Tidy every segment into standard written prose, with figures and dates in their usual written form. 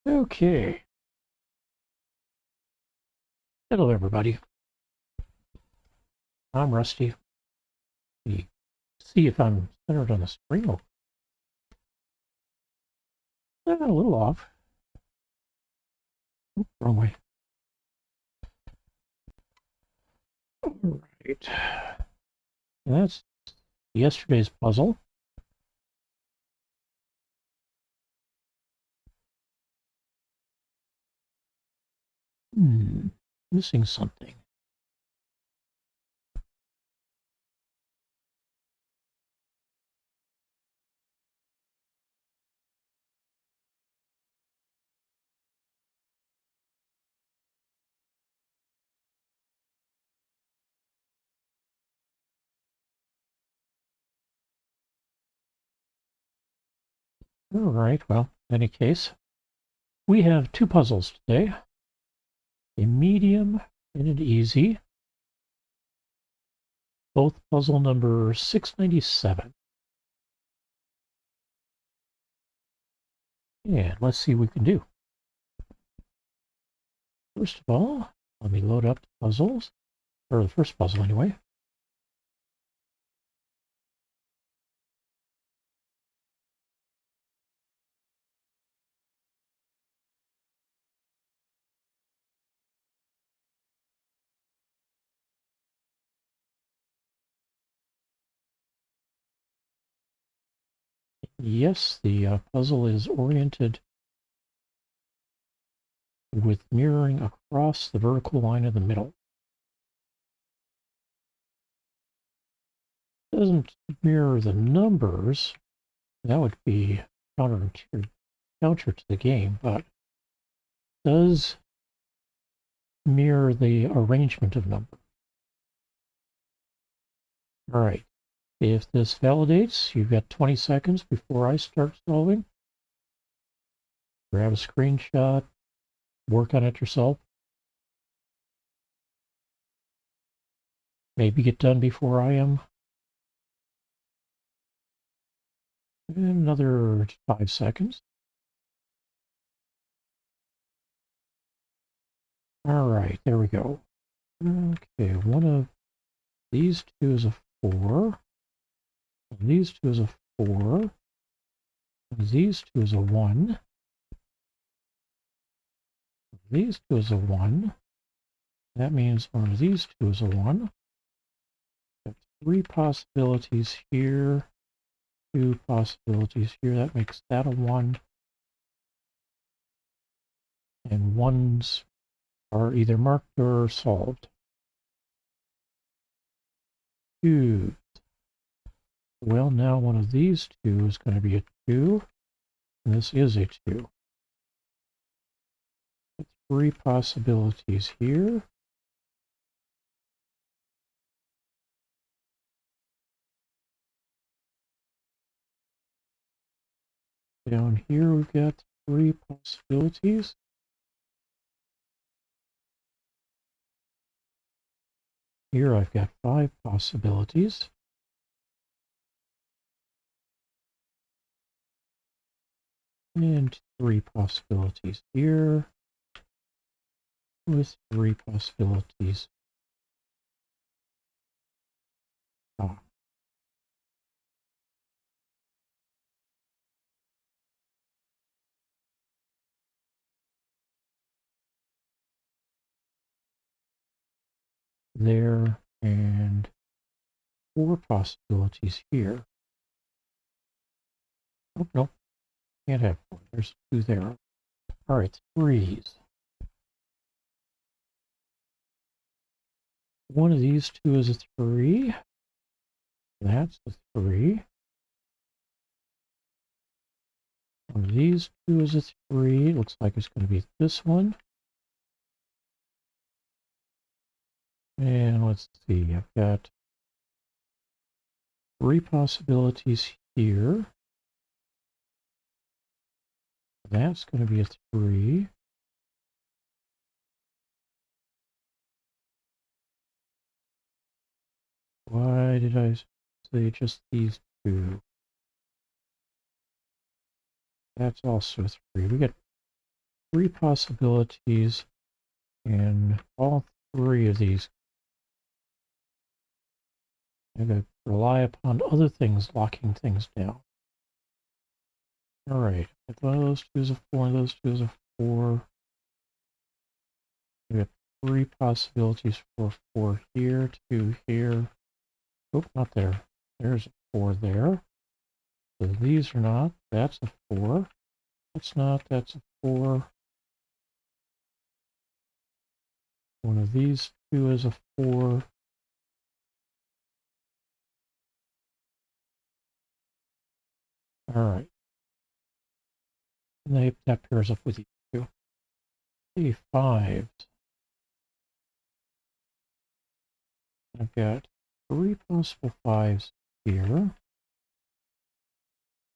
Okay. Hello, everybody. I'm Rusty. See if I'm centered on the screen. Oh, a little off. Oops, wrong way. All right. And that's yesterday's puzzle. Missing something. All right. Well, in any case, we have two puzzles today. A medium and an easy. Both puzzle number 697. And let's see what we can do. First of all, let me load up the puzzles, or the first puzzle anyway. Yes, the puzzle is oriented with mirroring across the vertical line in the middle. It doesn't mirror the numbers. That would be counter to the game, but does mirror the arrangement of numbers. All right. If this validates, you've got 20 seconds before I start solving. Grab a screenshot, work on it yourself. Maybe get done before I am. And another 5 seconds. All right, there we go. Okay, one of these two is a 4. These two is a 4. These two is a 1. These two is a 1. That means one of these two is a 1. Got 3 possibilities here. 2 possibilities here. That makes that a 1. And 1s are either marked or solved. 2. Well, now one of these two is going to be a 2. And this is a 2. 3 possibilities here. Down here we've got 3 possibilities. Here I've got 5 possibilities. And 3 possibilities here. With 3 possibilities. There, and 4 possibilities here. Oh, no, can't have 4. There's 2 there. All right, 3s. One of these 2 is a 3. That's a 3. One of these 2 is a 3. Looks like it's going to be this one. And let's see, I've got 3 possibilities here. That's going to be a 3. Why did I say just these 2? That's also a 3. We got three possibilities in all three of these. I'm going to rely upon other things locking things down. All right, if one of those two is a 4 and those two is a 4, we have three possibilities for 4 here, 2 here. Oh, not there. There's a 4 there. So these are not. That's a 4. That's not. That's a 4. One of these two is a 4. All right. And that pairs up with these two. A5. I've got three possible 5s here.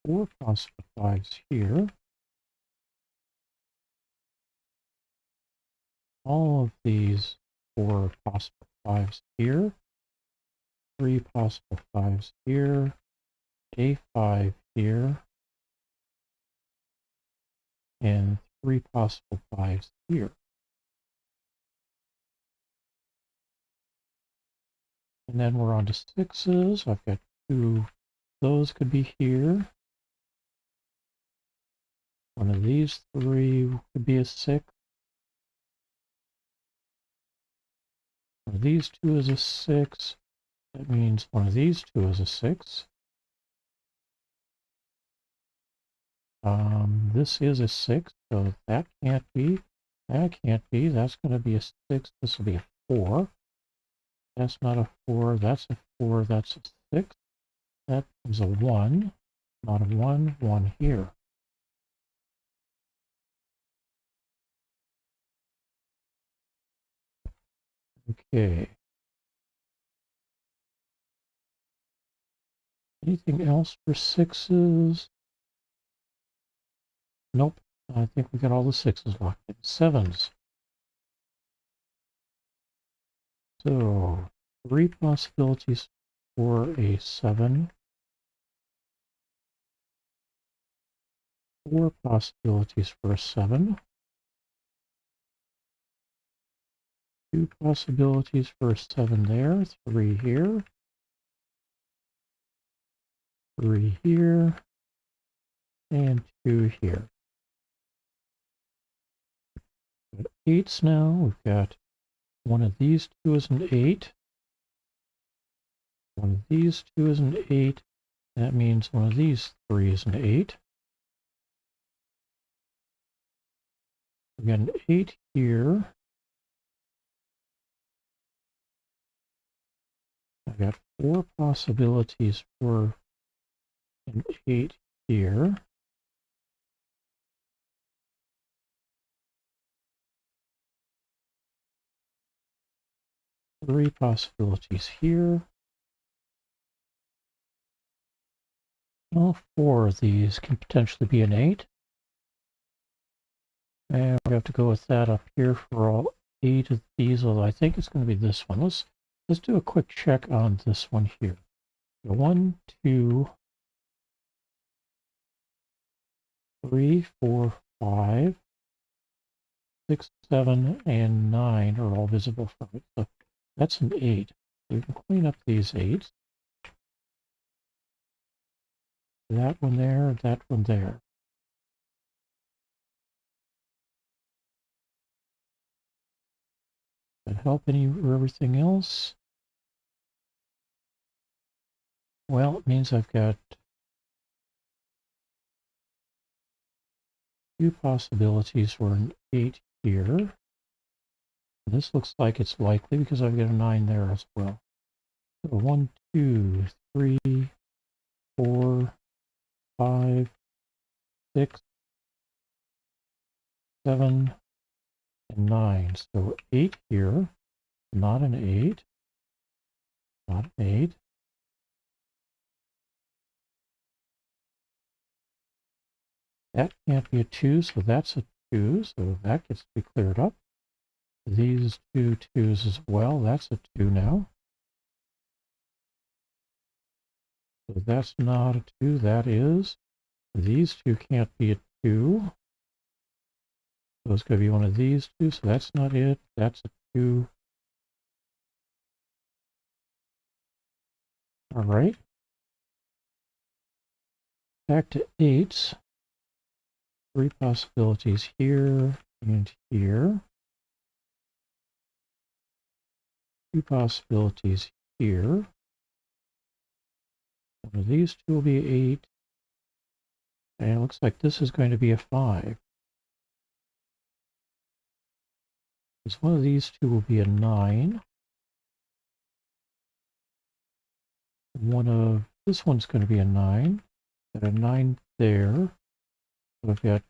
4 possible 5s here. All of these 4 possible 5s here. 3 possible 5s here. A5 here. And 3 possible 5s here. And then we're on to 6s. I've got 2. Those could be here. One of these 3 could be a 6. One of these 2 is a 6. That means one of these 2 is a 6. This is a 6, so that can't be. That can't be. That's going to be a 6. This will be a 4. That's not a 4. That's a 4. That's a 6. That is a 1. Not a 1. 1 here. Okay. Anything else for 6s? Nope. I think we got all the 6s locked in. 7s. So, 3 possibilities for a 7. 4 possibilities for a 7. 2 possibilities for a 7 there. 3 here. 3 here. And 2 here. Got 8s now. We've got one of these 2 is an 8. One of these 2 is an 8. That means one of these 3 is an 8. We've got an 8 here. I've got 4 possibilities for an 8 here. Three possibilities here. All 4 of these can potentially be an 8. And we have to go with that up here for all 8 of these, although I think it's going to be this one. Let's do a quick check on this one here. 1, 2, 3, 4, 5, 6, 7, and 9 are all visible from it. So that's an 8. So we can clean up these 8s. That one there, that one there. Does that help any or everything else? Well, it means I've got 2 possibilities for an 8 here. This looks like it's likely because I've got a 9 there as well. So 1, 2, 3, 4, 5, 6, 7, and 9. So 8 here, not an 8, not an 8. That can't be a 2, so that's a 2, so that gets to be cleared up. These 2 2s as well, that's a 2 now. So that's not a 2, that is. These 2 can't be a 2. So So it's going to be one of these two, so that's not it. That's a 2. All right. Back to 8s. 3 possibilities here and here. 2 possibilities here. One of these two will be 8. And it looks like this is going to be a 5. Because one of these two will be a 9. This one's going to be a 9. Got a 9 there. So I've got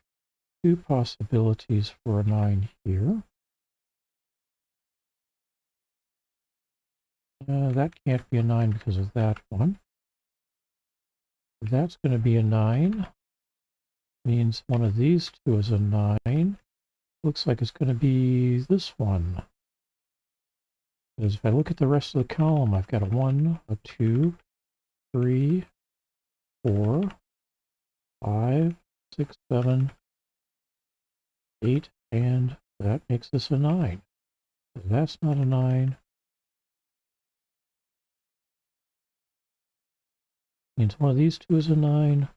2 possibilities for a 9 here. That can't be a 9 because of that one. That's going to be a 9. Means one of these two is a 9. Looks like it's going to be this one. Because if I look at the rest of the column, I've got a 1, a 2, 3, 4, 5, 6, 7, 8, and that makes this a 9. So that's not a 9. Means one of these two is a 9.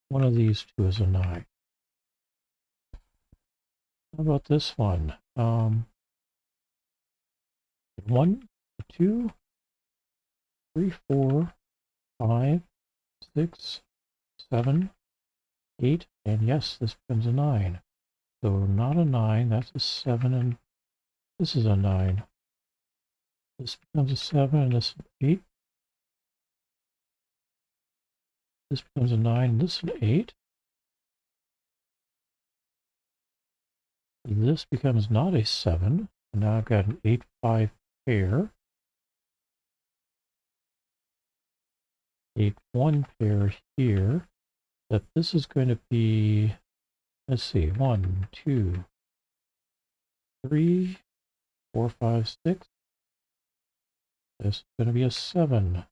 One of these two is a 9. How about this one? 1, 2, 3, 4, 5, 6, 7, 8, and yes, this becomes a 9. So not a 9, that's a 7, and this is a 9. This becomes a 7, and this is an 8. This becomes a 9, and this is an 8. This becomes not a 7, and now I've got an 8, 5 pair. 8, 1 pair here. That this is going to be, let's see, 1, 2, 3, 4, 5, 6. This is going to be a 7.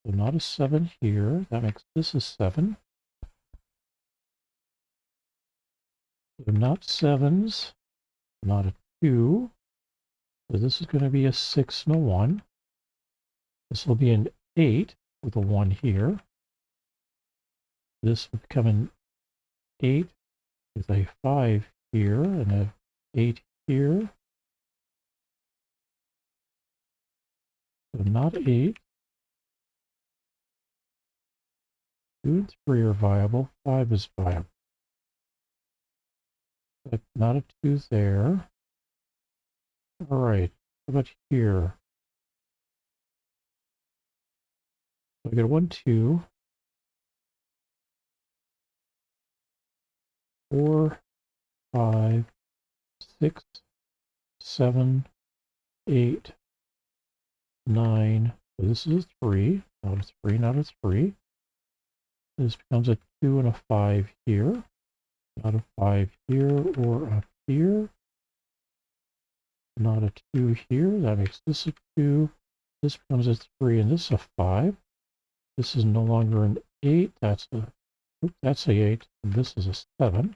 So not a 7 here. That makes this a 7. So not 7s. Not a 2. So this is going to be a 6 and a 1. This will be an 8 with a 1 here. This would become an 8 with a 5 here and a 8 here. So not 8. 2 and 3 are viable. 5 is viable. But not a 2 there. All right. How about here? So I get a 1, 2, 4, 5, 6, 7, 8, 9. So this is a 3. Not a 3, not a 3. This becomes a 2 and a 5 here. Not a 5 here or up here. Not a 2 here. That makes this a 2. This becomes a 3 and this is a 5. This is no longer an 8. That's a 8. And this is a 7.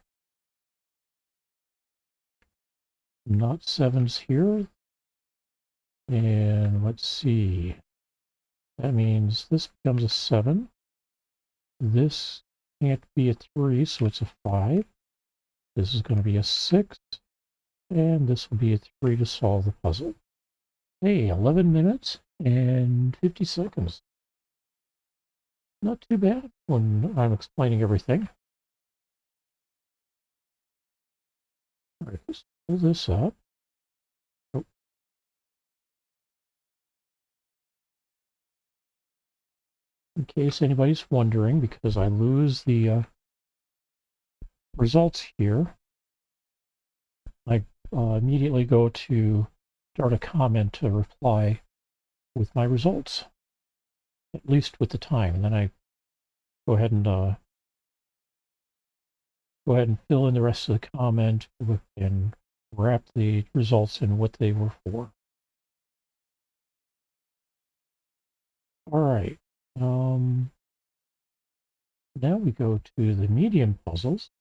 Not 7s here. And let's see. That means this becomes a 7. This can't be a 3, so it's a 5. This is going to be a 6. And this will be a 3 to solve the puzzle. Hey, 11 minutes and 50 seconds. Not too bad when I'm explaining everything. All right, let's pull this up. Oh. In case anybody's wondering, because I lose the results here, I immediately go to start a comment to reply with my results, at least with the time, and then I go ahead and fill in the rest of the comment and wrap the results in what they were for. All right. Now we go to the medium puzzles.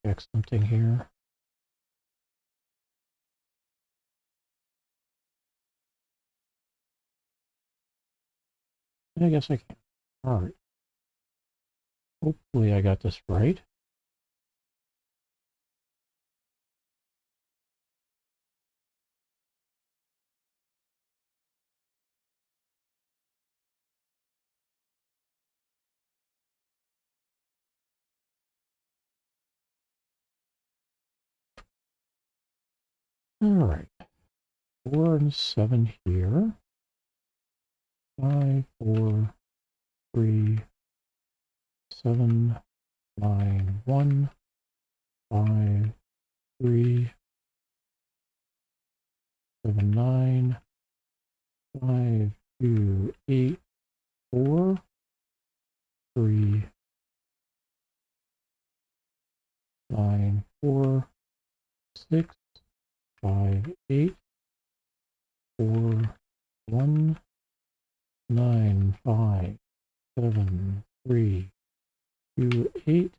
check something here. I guess I can. All right. Hopefully I got this right. All right. 4 and 7 here. 5, 4, 3, 7, 9, 1, 5, 3, 7, 9, 5, 2, 8, 4, 3, 9, 4, 6, 5, 8, 4, 1, 9, 5, 7, 3, 2, 8,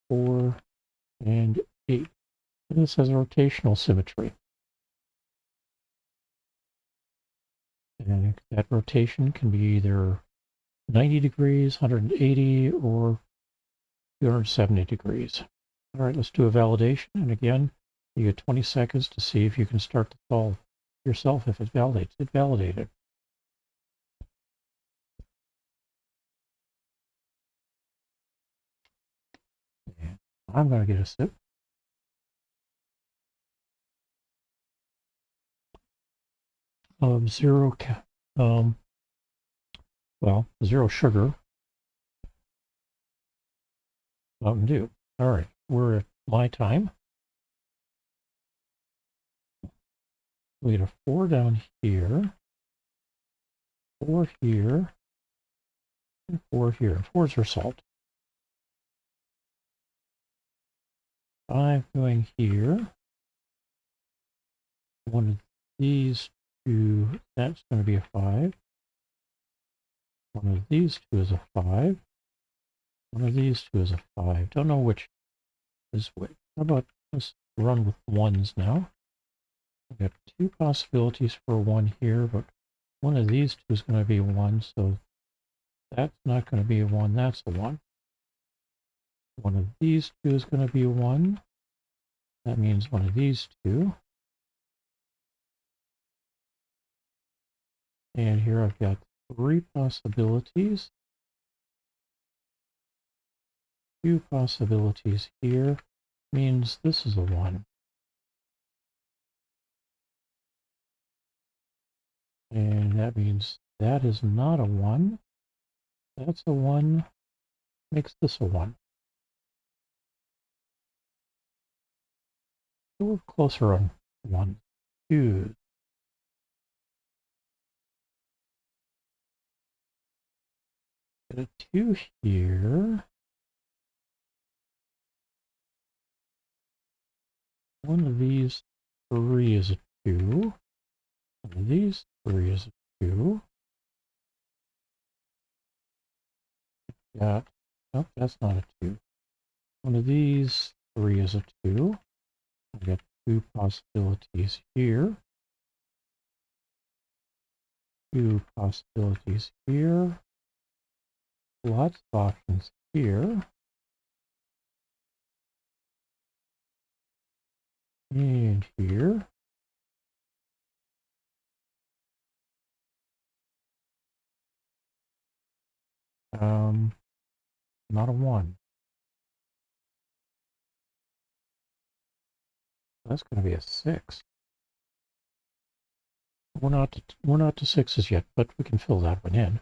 4, and 8. And this has rotational symmetry. And that rotation can be either 90 degrees, 180, or 270 degrees. All right, let's do a validation. And again, you get 20 seconds to see if you can start to solve yourself if it validates. It validated. And I'm going to get a sip. Of zero sugar Mountain Dew. All right, we're at my time. We get a 4 down here, 4 here, and 4 here. 4's our salt. 5 going here. One of these two, that's going to be a 5. One of these two is a 5. One of these two is a 5. Don't know which is which. How about let's run with 1s now. I've got 2 possibilities for 1 here, but one of these two is going to be 1, so that's not going to be a 1, that's a 1. One of these two is going to be a 1. That means one of these two. And here I've got 3 possibilities. 2 possibilities here means this is a 1. And that means that is not a 1. That's a 1. Makes this a 1. So we're closer on 1, 2. Get a 2 here. One of these 3 is a 2. One of these 3 is a 2. Got, oh, that's not a 2. One of these 3 is a 2. I've got 2 possibilities here. 2 possibilities here. Lots of options here. And here. Not a 1. That's going to be a 6. We're not to 6s yet, but we can fill that one in.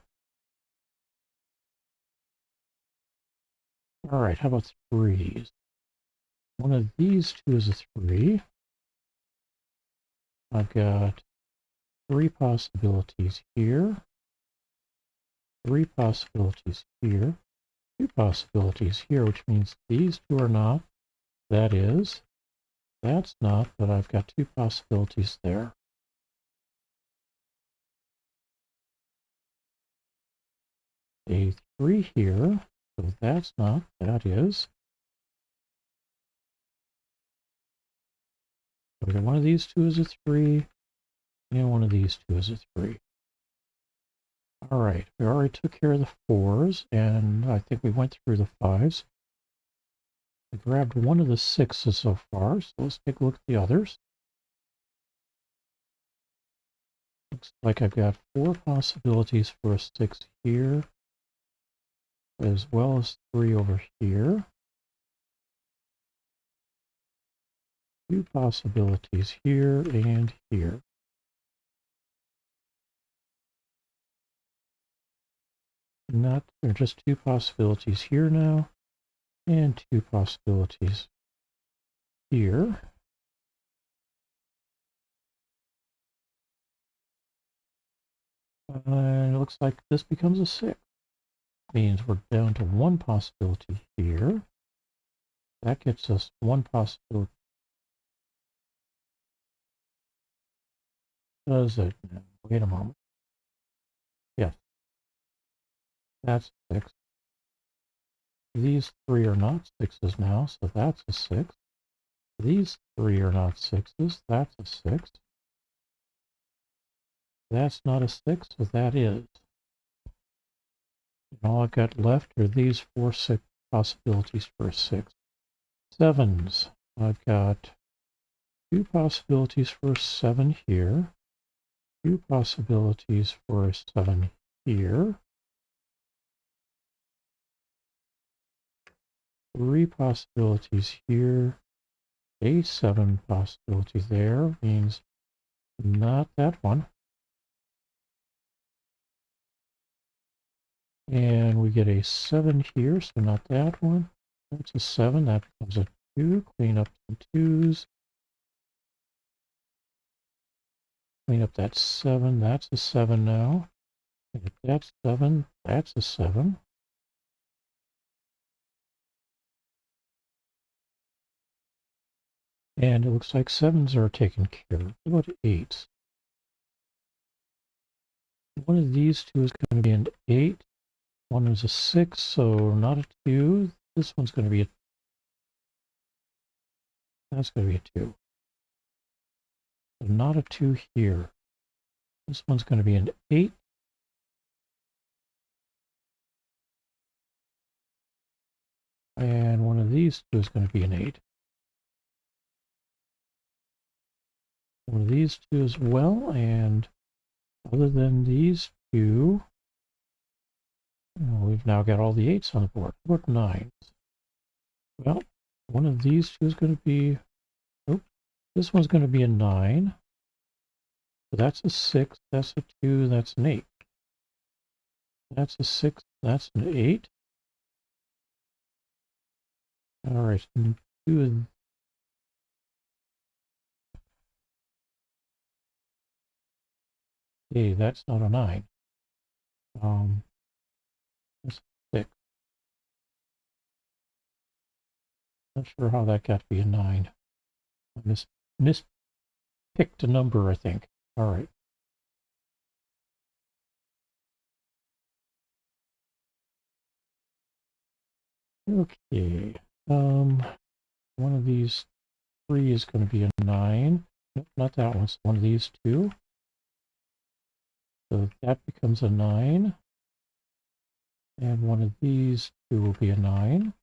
All right, how about 3s? One of these two is a 3. I've got 3 possibilities here. 3 possibilities here. 2 possibilities here, which means these two are not. That is. That's not, but I've got 2 possibilities there. A 3 here, so that's not. That is. We got one of these two is a 3, and one of these two is a 3. All right, we already took care of the 4s, and I think we went through the 5s. I grabbed one of the 6s so far, so let's take a look at the others. Looks like I've got 4 possibilities for a 6 here, as well as 3 over here. 2 possibilities here and here. There are just 2 possibilities here now, and 2 possibilities here. And it looks like this becomes a 6. Means we're down to 1 possibility here. That gets us 1 possibility. Does it? Wait a moment. Yes. That's 6. These 3 are not 6s now, so that's a 6. These 3 are not 6s, that's a 6. That's not a 6, so that is. And all I've got left are these 4 possibilities for a 6. 7s. I've got 2 possibilities for a 7 here. 2 possibilities for a 7 here. 3 possibilities here. A 7 possibility there means not that one. And we get a 7 here, so not that one. That's a 7, that becomes a 2. Clean up some 2s. Clean up that 7, that's a 7 now. And if that's 7, that's a 7. And it looks like 7s are taken care of. What about 8s? One of these two is going to be an 8. One is a 6, so not a 2. This one's going to be a... That's going to be a 2. So not a 2 here. This one's going to be an 8. And one of these two is going to be an 8. One of these two as well, and other than these two, we've now got all the 8s on the board. What 9s? Well, one of these two is going to be... Oops, this one's going to be a 9. So that's a 6, that's a 2, that's an 8. That's a 6, that's an 8. All right, and 2 of... Hey, that's not a 9. That's a 6. Not sure how that got to be a 9. I mispicked a number, I think. All right. Okay. One of these 3 is going to be a 9. Nope, not that one. It's one of these 2. So that becomes a 9. And one of these 2 will be a 9.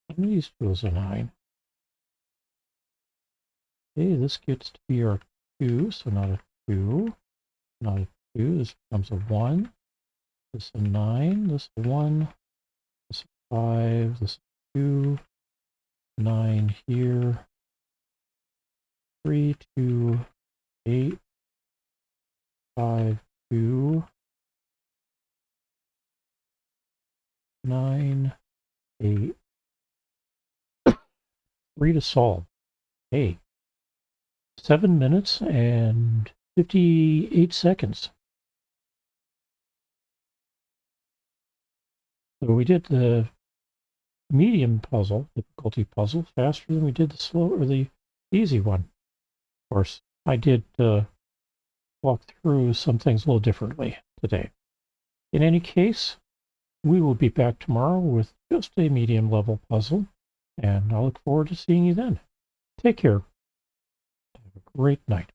One of these 2 is a 9. Okay, this gets to be our 2, so not a 2. Not a 2. This becomes a 1. This is a 9. This is a 1. This is a 5. This is 2. 9 here. 3, 2, 8. 5, 2. 9, 8. 3 to solve. Hey. 7 minutes and 58 seconds. So we did the medium puzzle, difficulty puzzle, faster than we did the slow or the easy one. Of course, I did walk through some things a little differently today. In any case, we will be back tomorrow with just a medium level puzzle, and I look forward to seeing you then. Take care. Have a great night.